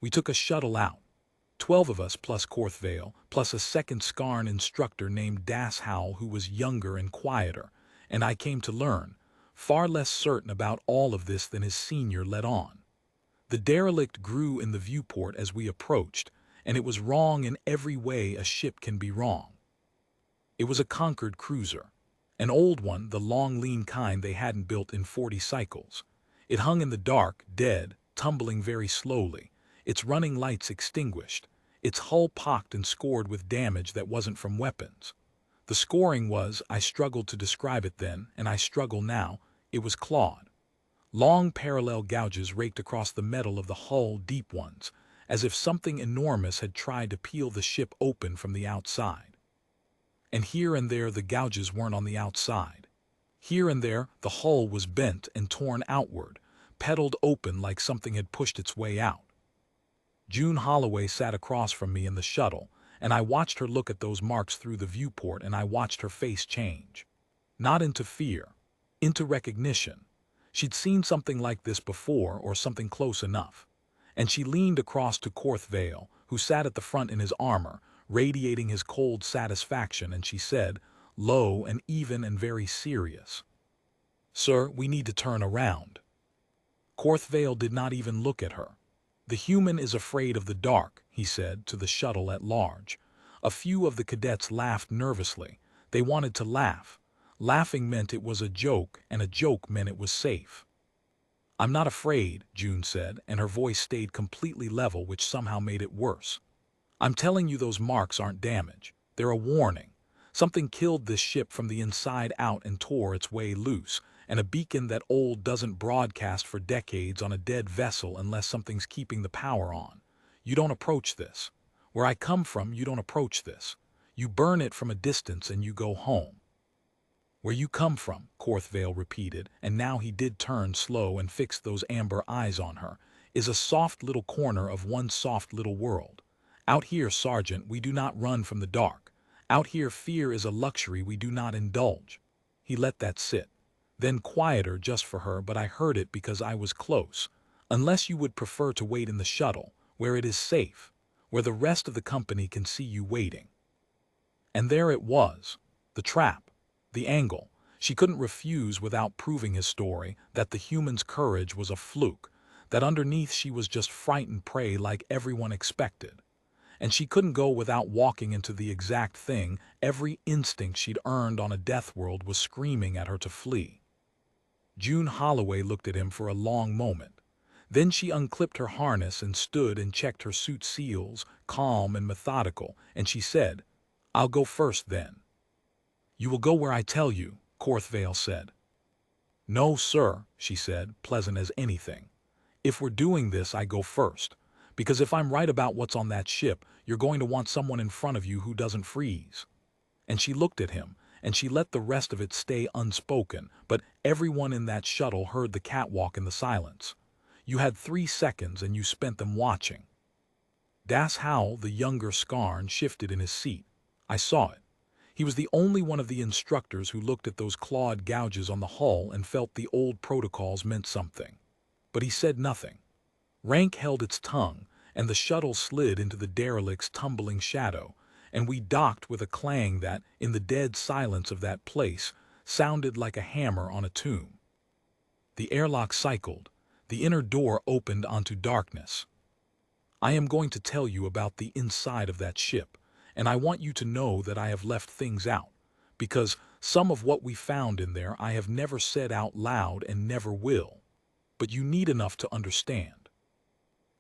We took a shuttle out, 12 of us plus Korthvale, plus a second Skarn instructor named Dashowl who was younger and quieter, and I came to learn, far less certain about all of this than his senior let on. The derelict grew in the viewport as we approached, and it was wrong in every way a ship can be wrong. It was a Concord cruiser, an old one, the long lean kind they hadn't built in 40 cycles. It hung in the dark, dead, tumbling very slowly, its running lights extinguished, its hull pocked and scored with damage that wasn't from weapons. The scoring was, I struggled to describe it then, and I struggle now, it was clawed. Long parallel gouges raked across the metal of the hull, deep ones, as if something enormous had tried to peel the ship open from the outside. And here and there the gouges weren't on the outside. Here and there the hull was bent and torn outward, petaled open like something had pushed its way out. June Holloway sat across from me in the shuttle, and I watched her look at those marks through the viewport, and I watched her face change. Not into fear, into recognition. She'd seen something like this before, or something close enough. And she leaned across to Korthvale, who sat at the front in his armor, radiating his cold satisfaction, and she said, low and even and very serious, "Sir, we need to turn around." Korthvale did not even look at her. "The human is afraid of the dark," he said to the shuttle at large. A few of the cadets laughed nervously. They wanted to laugh. Laughing meant it was a joke, and a joke meant it was safe. "I'm not afraid," June said, and her voice stayed completely level, which somehow made it worse. "I'm telling you those marks aren't damage. They're a warning. Something killed this ship from the inside out and tore its way loose, and a beacon that old doesn't broadcast for decades on a dead vessel unless something's keeping the power on. You don't approach this. Where I come from, you don't approach this. You burn it from a distance and you go home. Where you come from, Korthvale repeated, and now he did turn slow and fix those amber eyes on her, is a soft little corner of one soft little world. Out here, Sergeant, we do not run from the dark. Out here, fear is a luxury we do not indulge. He let that sit. Then quieter just for her, but I heard it because I was close. Unless you would prefer to wait in the shuttle, where it is safe, where the rest of the company can see you waiting. And there it was, the trap. The angle. She couldn't refuse without proving his story, that the human's courage was a fluke, that underneath she was just frightened prey like everyone expected. And she couldn't go without walking into the exact thing every instinct she'd earned on a death world was screaming at her to flee. June Holloway looked at him for a long moment. Then she unclipped her harness and stood and checked her suit seals, calm and methodical, and she said, "I'll go first then." "You will go where I tell you," Korthvale said. "No, sir," she said, pleasant as anything. "If we're doing this, I go first. Because if I'm right about what's on that ship, you're going to want someone in front of you who doesn't freeze." And she looked at him, and she let the rest of it stay unspoken, but everyone in that shuttle heard the catwalk in the silence. You had 3 seconds, and you spent them watching. Das Howell, the younger Skarn, shifted in his seat. I saw it. He was the only one of the instructors who looked at those clawed gouges on the hull and felt the old protocols meant something. But he said nothing. Rank held its tongue, and the shuttle slid into the derelict's tumbling shadow, and we docked with a clang that, in the dead silence of that place, sounded like a hammer on a tomb. The airlock cycled. The inner door opened onto darkness. I am going to tell you about the inside of that ship, and I want you to know that I have left things out, because some of what we found in there I have never said out loud and never will. But you need enough to understand.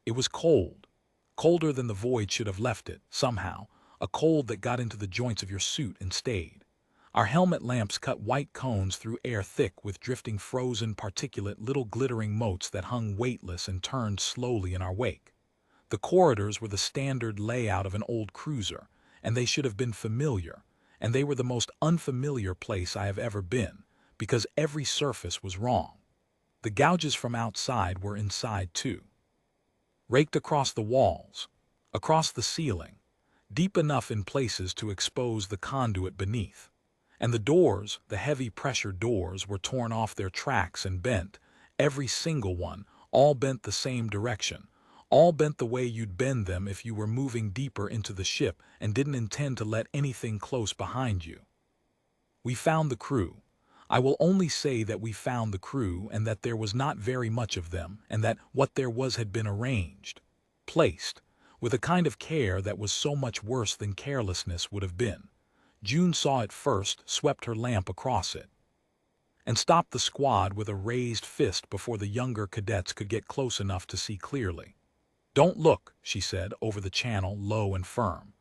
It was cold, colder than the void should have left it, somehow, a cold that got into the joints of your suit and stayed. Our helmet lamps cut white cones through air thick with drifting frozen particulate little glittering motes that hung weightless and turned slowly in our wake. The corridors were the standard layout of an old cruiser, and they should have been familiar, and they were the most unfamiliar place I have ever been, because every surface was wrong. The gouges from outside were inside too. Raked across the walls, across the ceiling, deep enough in places to expose the conduit beneath. And the doors, the heavy pressure doors, were torn off their tracks and bent, every single one, all bent the same direction. All bent the way you'd bend them if you were moving deeper into the ship and didn't intend to let anything close behind you. We found the crew. I will only say that we found the crew and that there was not very much of them and that what there was had been arranged, placed, with a kind of care that was so much worse than carelessness would have been. June saw it first, swept her lamp across it, and stopped the squad with a raised fist before the younger cadets could get close enough to see clearly. "Don't look," she said, over the channel, low and firm.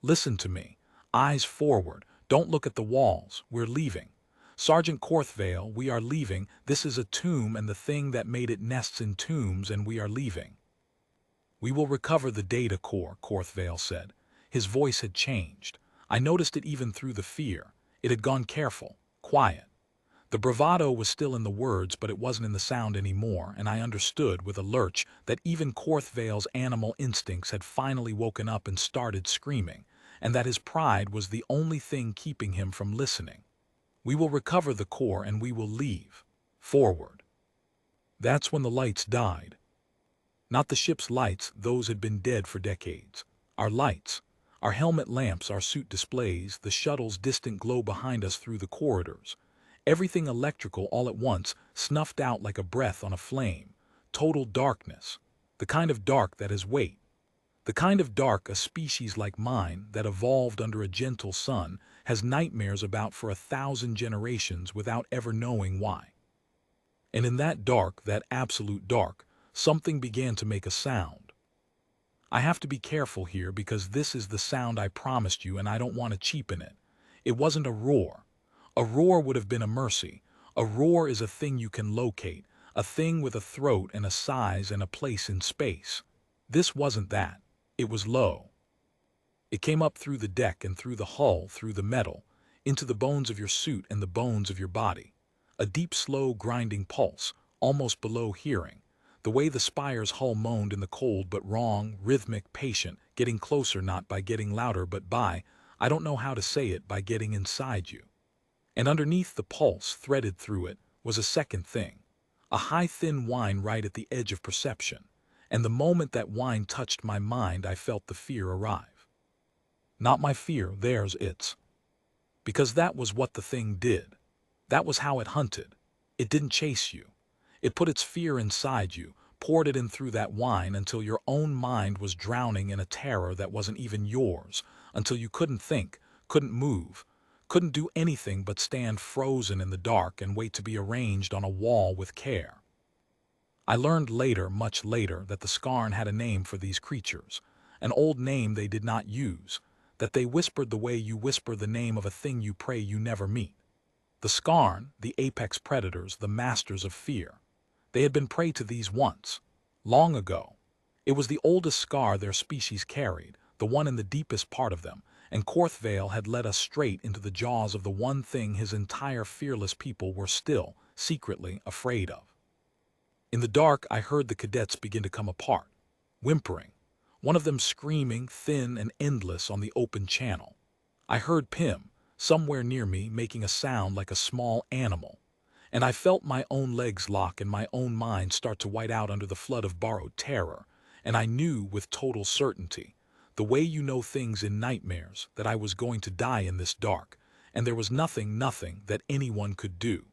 "Listen to me. Eyes forward. Don't look at the walls. We're leaving. Sergeant Korthvale, we are leaving. This is a tomb, and the thing that made it nests in tombs, and we are leaving." "We will recover the data core," Korthvale said. His voice had changed. I noticed it even through the fear. It had gone careful, quiet. The bravado was still in the words, but it wasn't in the sound anymore, and I understood with a lurch that even Korthvale's animal instincts had finally woken up and started screaming, and that his pride was the only thing keeping him from listening. "We will recover the core and we will leave. Forward." That's when the lights died. Not the ship's lights, those had been dead for decades. Our lights. Our helmet lamps, our suit displays, the shuttle's distant glow behind us through the corridors. Everything electrical all at once, snuffed out like a breath on a flame. Total darkness. The kind of dark that has weight. The kind of dark a species like mine, that evolved under a gentle sun, has nightmares about for 1,000 generations without ever knowing why. And in that dark, that absolute dark, something began to make a sound. I have to be careful here because this is the sound I promised you and I don't want to cheapen it. It wasn't a roar. A roar would have been a mercy. A roar is a thing you can locate, a thing with a throat and a size and a place in space. This wasn't that. It was low. It came up through the deck and through the hull, through the metal, into the bones of your suit and the bones of your body. A deep, slow, grinding pulse, almost below hearing. The way the spire's hull moaned in the cold but wrong, rhythmic, patient, getting closer not by getting louder but by, I don't know how to say it, by getting inside you. And underneath the pulse, threaded through it, was a second thing. A high, thin whine right at the edge of perception. And the moment that whine touched my mind, I felt the fear arrive. Not my fear, theirs, its. Because that was what the thing did. That was how it hunted. It didn't chase you. It put its fear inside you, poured it in through that whine until your own mind was drowning in a terror that wasn't even yours, until you couldn't think, couldn't move, couldn't do anything but stand frozen in the dark and wait to be arranged on a wall with care. I learned later, much later, that the Scarn had a name for these creatures, an old name they did not use, that they whispered the way you whisper the name of a thing you pray you never meet. The Scarn, the apex predators, the masters of fear. They had been prey to these once, long ago. It was the oldest scar their species carried, the one in the deepest part of them, and Korthvale had led us straight into the jaws of the one thing his entire fearless people were still, secretly, afraid of. In the dark, I heard the cadets begin to come apart, whimpering, one of them screaming, thin and endless on the open channel. I heard Pym, somewhere near me, making a sound like a small animal, and I felt my own legs lock and my own mind start to white out under the flood of borrowed terror, and I knew with total certainty, the way you know things in nightmares, that I was going to die in this dark, and there was nothing that anyone could do.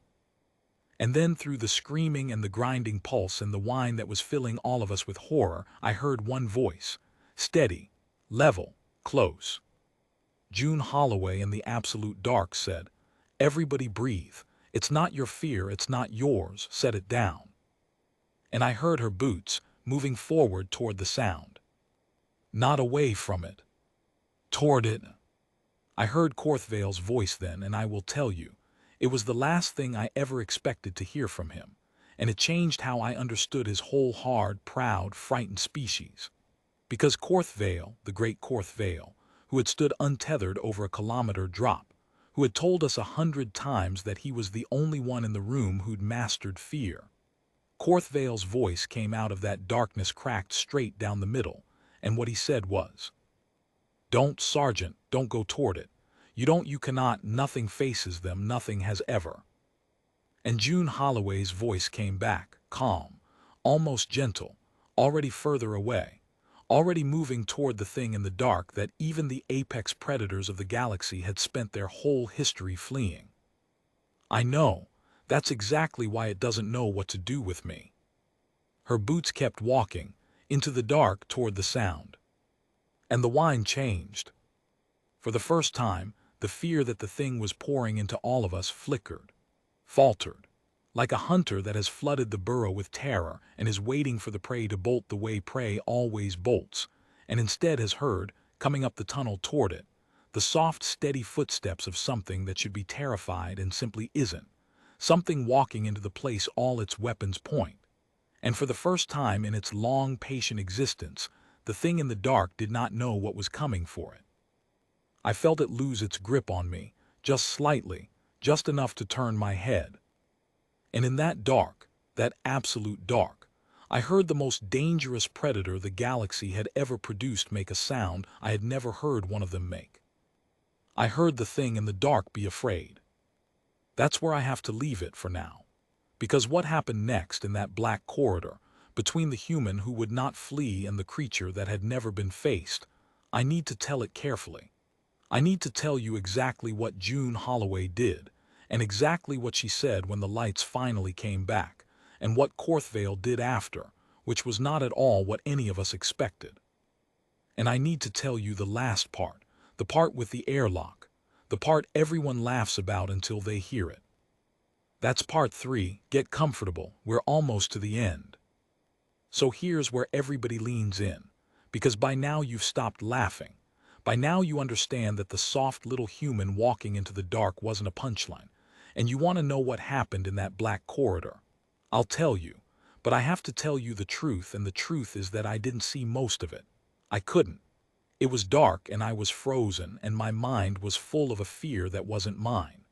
And then through the screaming and the grinding pulse and the whine that was filling all of us with horror, I heard one voice, steady, level, close. June Holloway in the absolute dark said, "Everybody breathe. It's not your fear, it's not yours, set it down." And I heard her boots moving forward toward the sound. Not away from it. Toward it. I heard Korthvale's voice then, and I will tell you, it was the last thing I ever expected to hear from him, and it changed how I understood his whole hard, proud, frightened species. Because Korthvale, the great Korthvale, who had stood untethered over a kilometer drop, who had told us 100 times that he was the only one in the room who'd mastered fear. Korthvale's voice came out of that darkness cracked straight down the middle, and what he said was, "Don't, Sergeant, don't go toward it. You cannot, nothing faces them, nothing has ever." And June Holloway's voice came back, calm, almost gentle, already further away, already moving toward the thing in the dark that even the apex predators of the galaxy had spent their whole history fleeing. I know, that's exactly why it doesn't know what to do with me. Her boots kept walking, into the dark toward the sound. And the whine changed. For the first time, the fear that the thing was pouring into all of us flickered, faltered, like a hunter that has flooded the burrow with terror and is waiting for the prey to bolt the way prey always bolts, and instead has heard, coming up the tunnel toward it, the soft, steady footsteps of something that should be terrified and simply isn't, something walking into the place all its weapons point. And for the first time in its long, patient existence, the thing in the dark did not know what was coming for it. I felt it lose its grip on me, just slightly, just enough to turn my head. And in that dark, that absolute dark, I heard the most dangerous predator the galaxy had ever produced make a sound I had never heard one of them make. I heard the thing in the dark be afraid. That's where I have to leave it for now. Because what happened next in that black corridor, between the human who would not flee and the creature that had never been faced, I need to tell it carefully. I need to tell you exactly what June Holloway did, and exactly what she said when the lights finally came back, and what Korthvale did after, which was not at all what any of us expected. And I need to tell you the last part, the part with the airlock, the part everyone laughs about until they hear it. That's part 3, get comfortable, we're almost to the end. So here's where everybody leans in, because by now you've stopped laughing. By now you understand that the soft little human walking into the dark wasn't a punchline, and you want to know what happened in that black corridor. I'll tell you, but I have to tell you the truth, and the truth is that I didn't see most of it. I couldn't. It was dark and I was frozen, and my mind was full of a fear that wasn't mine.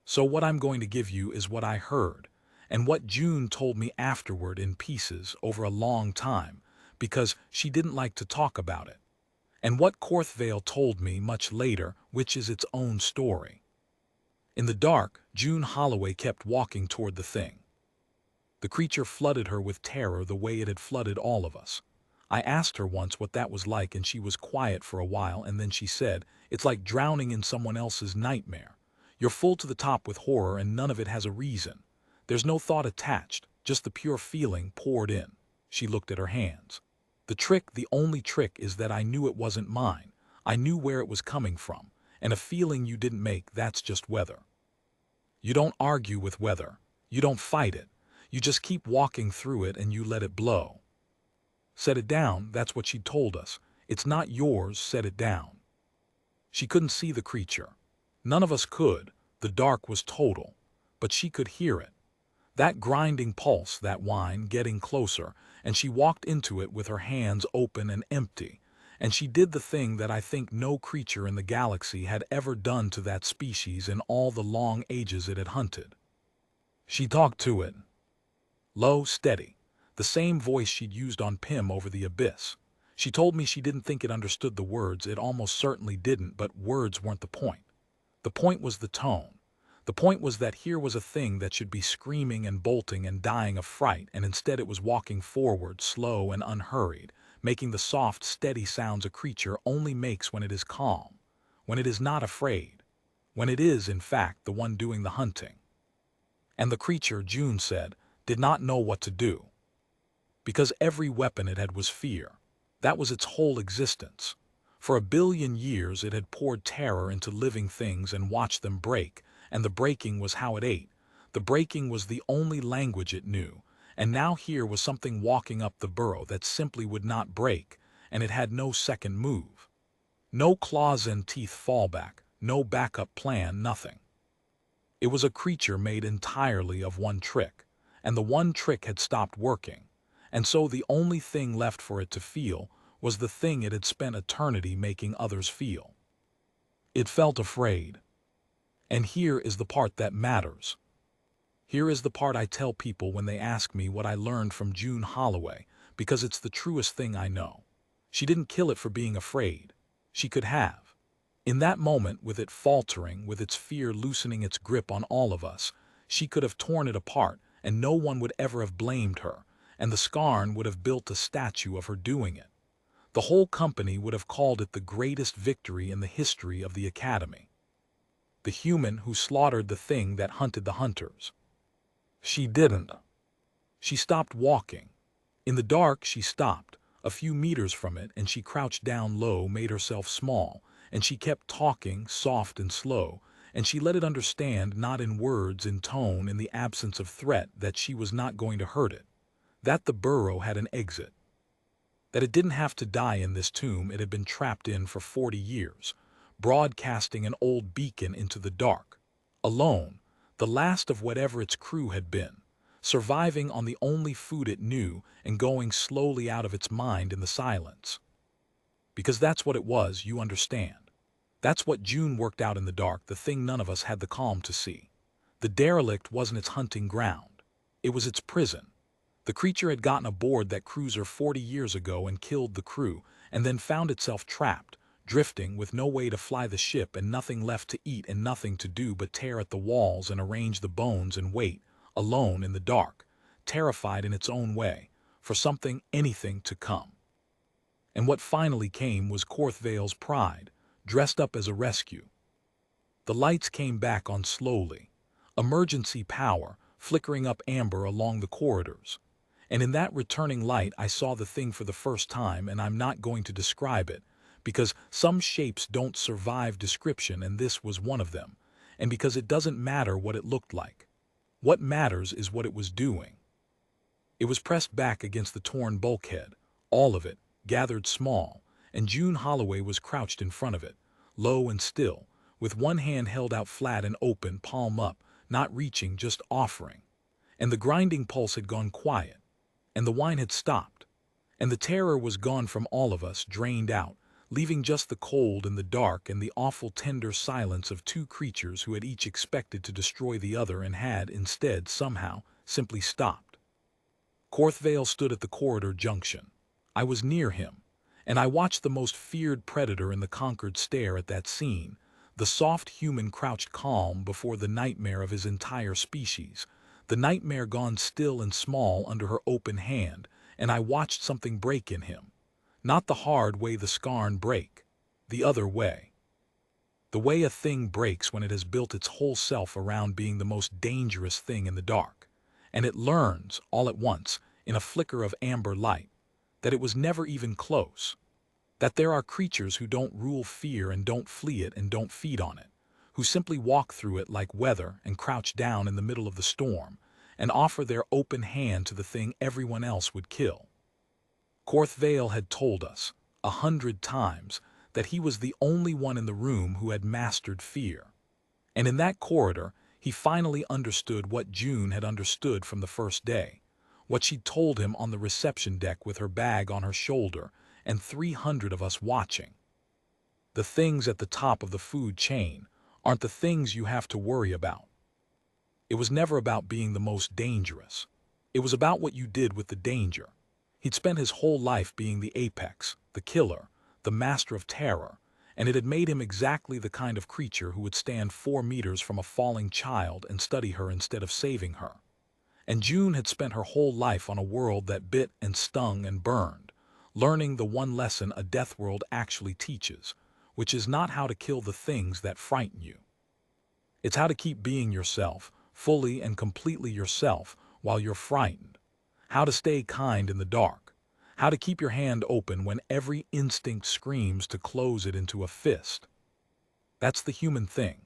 So what I'm going to give you is what I heard, and what June told me afterward in pieces over a long time, because she didn't like to talk about it, and what Korthvale told me much later, which is its own story. In the dark, June Holloway kept walking toward the thing. The creature flooded her with terror the way it had flooded all of us. I asked her once what that was like, and she was quiet for a while, and then she said, "It's like drowning in someone else's nightmare. You're full to the top with horror and none of it has a reason. There's no thought attached, just the pure feeling poured in." She looked at her hands. The only trick is that I knew it wasn't mine. I knew where it was coming from, and a feeling you didn't make, that's just weather. You don't argue with weather. You don't fight it. You just keep walking through it and you let it blow. Set it down, that's what she told us. It's not yours, set it down. She couldn't see the creature. None of us could. The dark was total. But she could hear it. That grinding pulse, that whine, getting closer, and she walked into it with her hands open and empty. And she did the thing that I think no creature in the galaxy had ever done to that species in all the long ages it had hunted. She talked to it. Low, steady. The same voice she'd used on Pym over the abyss. She told me she didn't think it understood the words, it almost certainly didn't, but words weren't the point. The point was the tone. The point was that here was a thing that should be screaming and bolting and dying of fright, and instead it was walking forward, slow and unhurried, making the soft, steady sounds a creature only makes when it is calm, when it is not afraid, when it is, in fact, the one doing the hunting. And the creature, June said, did not know what to do. Because every weapon it had was fear. That was its whole existence. For 1 billion years it had poured terror into living things and watched them break, and the breaking was how it ate. The breaking was the only language it knew, and now here was something walking up the burrow that simply would not break, and it had no second move. No claws and teeth fallback, no backup plan, nothing. It was a creature made entirely of one trick, and the one trick had stopped working, and so the only thing left for it to feel was the thing it had spent eternity making others feel. It felt afraid. And here is the part that matters. Here is the part I tell people when they ask me what I learned from June Holloway, because it's the truest thing I know. She didn't kill it for being afraid. She could have. In that moment, with it faltering, with its fear loosening its grip on all of us, she could have torn it apart, and no one would ever have blamed her, and the Skarn would have built a statue of her doing it. The whole company would have called it the greatest victory in the history of the Academy. The human who slaughtered the thing that hunted the hunters. She didn't. She stopped walking. In the dark she stopped, a few meters from it, and she crouched down low, made herself small, and she kept talking, soft and slow, and she let it understand, not in words, in tone, in the absence of threat, that she was not going to hurt it. That the burrow had an exit. That it didn't have to die in this tomb it had been trapped in for 40 years, broadcasting an old beacon into the dark. Alone, the last of whatever its crew had been, surviving on the only food it knew and going slowly out of its mind in the silence. Because that's what it was, you understand. That's what June worked out in the dark, the thing none of us had the calm to see. The derelict wasn't its hunting ground. It was its prison. The creature had gotten aboard that cruiser 40 years ago and killed the crew, and then found itself trapped, drifting with no way to fly the ship and nothing left to eat and nothing to do but tear at the walls and arrange the bones and wait, alone in the dark, terrified in its own way, for something, anything to come. And what finally came was Korthvale's pride, dressed up as a rescue. The lights came back on slowly, emergency power flickering up amber along the corridors. And in that returning light I saw the thing for the first time, and I'm not going to describe it, because some shapes don't survive description and this was one of them, and because it doesn't matter what it looked like. What matters is what it was doing. It was pressed back against the torn bulkhead, all of it, gathered small, and June Holloway was crouched in front of it, low and still, with one hand held out flat and open, palm up, not reaching, just offering. And the grinding pulse had gone quiet, and the wine had stopped, and the terror was gone from all of us, drained out, leaving just the cold and the dark and the awful tender silence of two creatures who had each expected to destroy the other and had, instead, somehow, simply stopped. Korthvale stood at the corridor junction. I was near him, and I watched the most feared predator in the conquered stare at that scene, the soft human crouched calm before the nightmare of his entire species, the nightmare gone still and small under her open hand, and I watched something break in him. Not the hard way the scarn break, the other way. The way a thing breaks when it has built its whole self around being the most dangerous thing in the dark, and it learns, all at once, in a flicker of amber light, that it was never even close, that there are creatures who don't rule fear and don't flee it and don't feed on it, who simply walk through it like weather and crouch down in the middle of the storm and offer their open hand to the thing everyone else would kill. Korthvale had told us, 100 times, that he was the only one in the room who had mastered fear. And in that corridor, he finally understood what June had understood from the first day, what she'd told him on the reception deck with her bag on her shoulder and 300 of us watching. The things at the top of the food chain aren't the things you have to worry about. It was never about being the most dangerous. It was about what you did with the danger. He'd spent his whole life being the apex, the killer, the master of terror, and it had made him exactly the kind of creature who would stand 4 meters from a falling child and study her instead of saving her. And June had spent her whole life on a world that bit and stung and burned, learning the one lesson a Deathworld actually teaches, which is not how to kill the things that frighten you. It's how to keep being yourself, fully and completely yourself, while you're frightened. How to stay kind in the dark. How to keep your hand open when every instinct screams to close it into a fist. That's the human thing.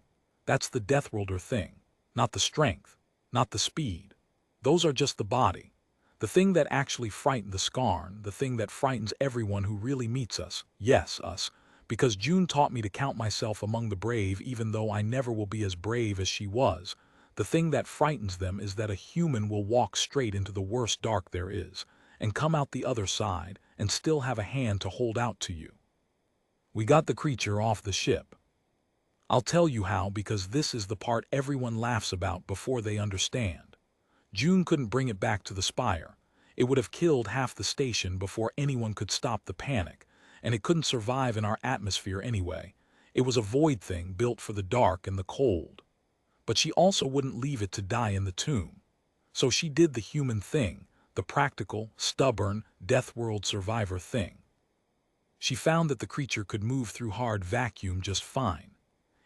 That's the Deathworlder thing. Not the strength. Not the speed. Those are just the body. The thing that actually frightened the Scarn, the thing that frightens everyone who really meets us, yes, us, because June taught me to count myself among the brave even though I never will be as brave as she was. The thing that frightens them is that a human will walk straight into the worst dark there is, and come out the other side, and still have a hand to hold out to you. We got the creature off the ship. I'll tell you how, because this is the part everyone laughs about before they understand. June couldn't bring it back to the spire. It would have killed half the station before anyone could stop the panic, and it couldn't survive in our atmosphere anyway. It was a void thing built for the dark and the cold. But she also wouldn't leave it to die in the tomb. So she did the human thing, the practical, stubborn, Deathworld survivor thing. She found that the creature could move through hard vacuum just fine.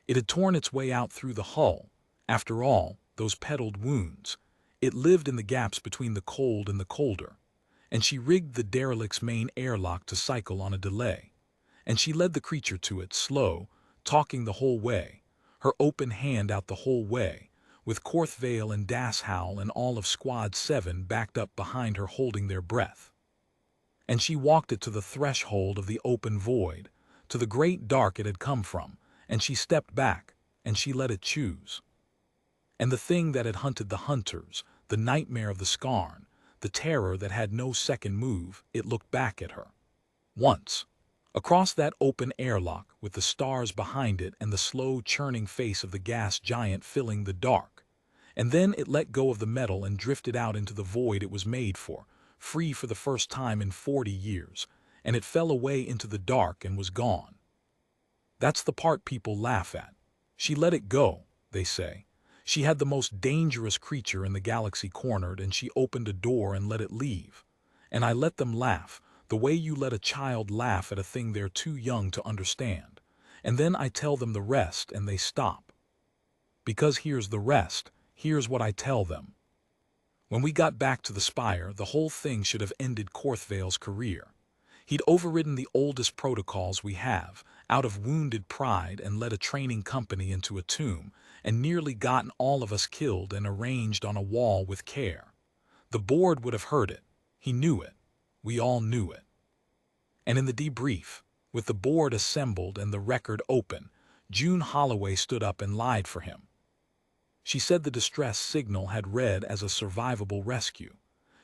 It had torn its way out through the hull. After all, those pedaled wounds. It lived in the gaps between the cold and the colder. And she rigged the derelict's main airlock to cycle on a delay. And she led the creature to it, slow, talking the whole way, her open hand out the whole way, with Korthvale and Dashowl and all of Squad 7 backed up behind her holding their breath. And she walked it to the threshold of the open void, to the great dark it had come from, and she stepped back, and she let it choose. And the thing that had hunted the hunters, the nightmare of the Scarn, the terror that had no second move, it looked back at her. Once. Across that open airlock, with the stars behind it and the slow churning face of the gas giant filling the dark. And then it let go of the metal and drifted out into the void it was made for, free for the first time in 40 years, and it fell away into the dark and was gone. That's the part people laugh at. She let it go, they say. She had the most dangerous creature in the galaxy cornered, and she opened a door and let it leave. And I let them laugh, the way you let a child laugh at a thing they're too young to understand. And then I tell them the rest and they stop. Because here's the rest, here's what I tell them. When we got back to the spire, the whole thing should have ended Korthvale's career. He'd overridden the oldest protocols we have, out of wounded pride, and led a training company into a tomb, and nearly gotten all of us killed and arranged on a wall with care. The board would have heard it. He knew it. We all knew it. And in the debrief, With the board assembled and the record open, June Holloway stood up and lied for him. She said the distress signal had read as a survivable rescue.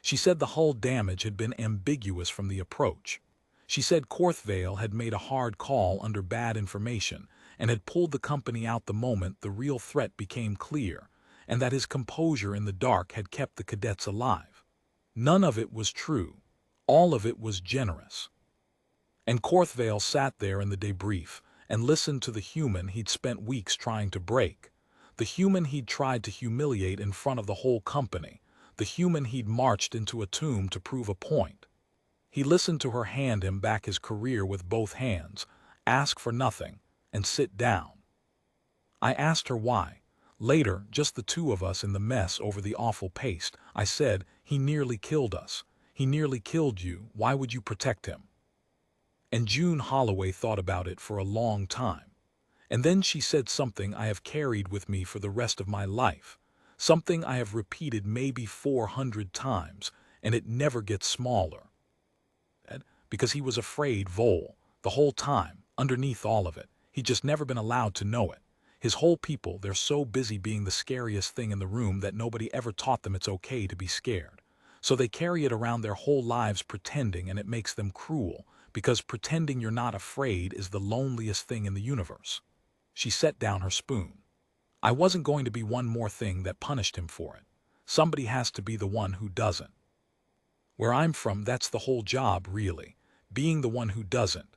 She said the hull damage had been ambiguous from the approach. She said Korthvale had made a hard call under bad information and had pulled the company out the moment the real threat became clear, and that his composure in the dark had kept the cadets alive. None of it was true. All of it was generous. And Korthvale sat there in the debrief and listened to the human he'd spent weeks trying to break, the human he'd tried to humiliate in front of the whole company, the human he'd marched into a tomb to prove a point. He listened to her hand him back his career with both hands, ask for nothing, and sit down. I asked her why. Later, just the two of us in the mess over the awful paste, I said, "He nearly killed us. He nearly killed you. Why would you protect him?" And June Holloway thought about it for a long time. And then she said something I have carried with me for the rest of my life, something I have repeated maybe 400 times, and it never gets smaller. Because he was afraid, Vole, the whole time, underneath all of it. He'd just never been allowed to know it. His whole people, they're so busy being the scariest thing in the room that nobody ever taught them it's okay to be scared. So they carry it around their whole lives pretending, and it makes them cruel, because pretending you're not afraid is the loneliest thing in the universe. She set down her spoon. I wasn't going to be one more thing that punished him for it. Somebody has to be the one who doesn't. Where I'm from, that's the whole job, really, being the one who doesn't.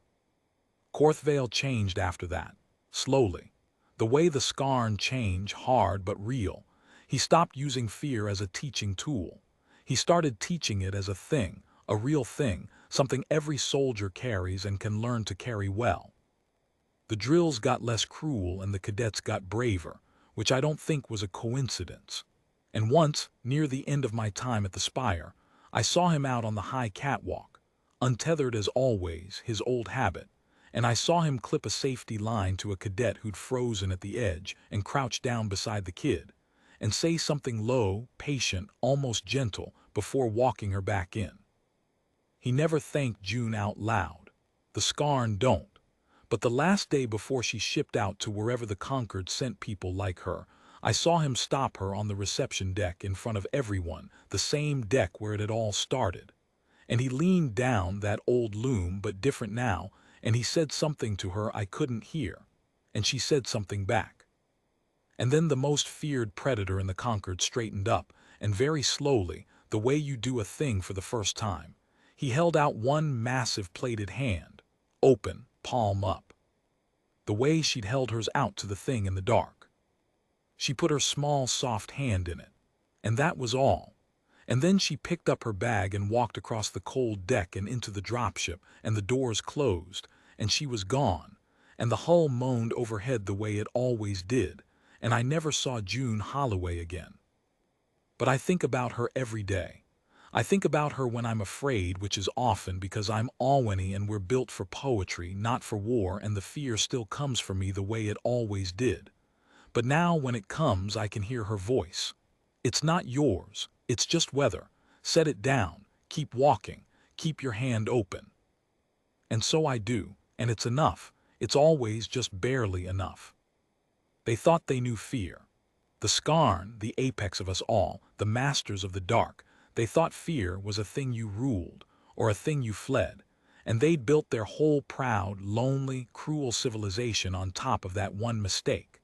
Korthvale changed after that, slowly. The way the Skarn change, hard but real. He stopped using fear as a teaching tool. He started teaching it as a thing, a real thing, something every soldier carries and can learn to carry well. The drills got less cruel and the cadets got braver, which I don't think was a coincidence. And once, near the end of my time at the Spire, I saw him out on the high catwalk, untethered as always, his old habit, and I saw him clip a safety line to a cadet who'd frozen at the edge and crouch down beside the kid, and say something low, patient, almost gentle, before walking her back in. He never thanked June out loud. The Skarn don't. But the last day before she shipped out to wherever the Conquered sent people like her, I saw him stop her on the reception deck in front of everyone, the same deck where it had all started. And he leaned down, that old loom but different now, and he said something to her I couldn't hear, and she said something back. And then the most feared predator in the Conquered straightened up, and very slowly, the way you do a thing for the first time, he held out one massive plated hand, open, palm up. The way she'd held hers out to the thing in the dark. She put her small, soft hand in it, and that was all. And then she picked up her bag and walked across the cold deck and into the dropship, and the doors closed, and she was gone, and the hull moaned overhead the way it always did, and I never saw June Holloway again. But I think about her every day. I think about her when I'm afraid, which is often because I'm Alwini and we're built for poetry, not for war, and the fear still comes for me the way it always did. But now when it comes, I can hear her voice. It's not yours, it's just weather. Set it down, keep walking, keep your hand open. And so I do, and it's enough. It's always just barely enough. They thought they knew fear. The Skarn, the apex of us all, the masters of the dark, they thought fear was a thing you ruled, or a thing you fled, and they'd built their whole proud, lonely, cruel civilization on top of that one mistake.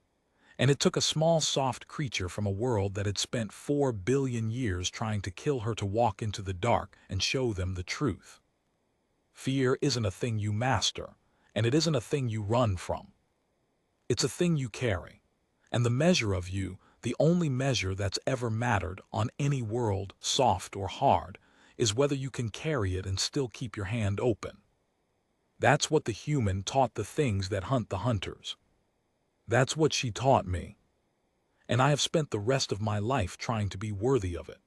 And it took a small, soft creature from a world that had spent 4 billion years trying to kill her to walk into the dark and show them the truth. Fear isn't a thing you master, and it isn't a thing you run from. It's a thing you carry, and the measure of you, the only measure that's ever mattered on any world, soft or hard, is whether you can carry it and still keep your hand open. That's what the human taught the things that hunt the hunters. That's what she taught me. And I have spent the rest of my life trying to be worthy of it.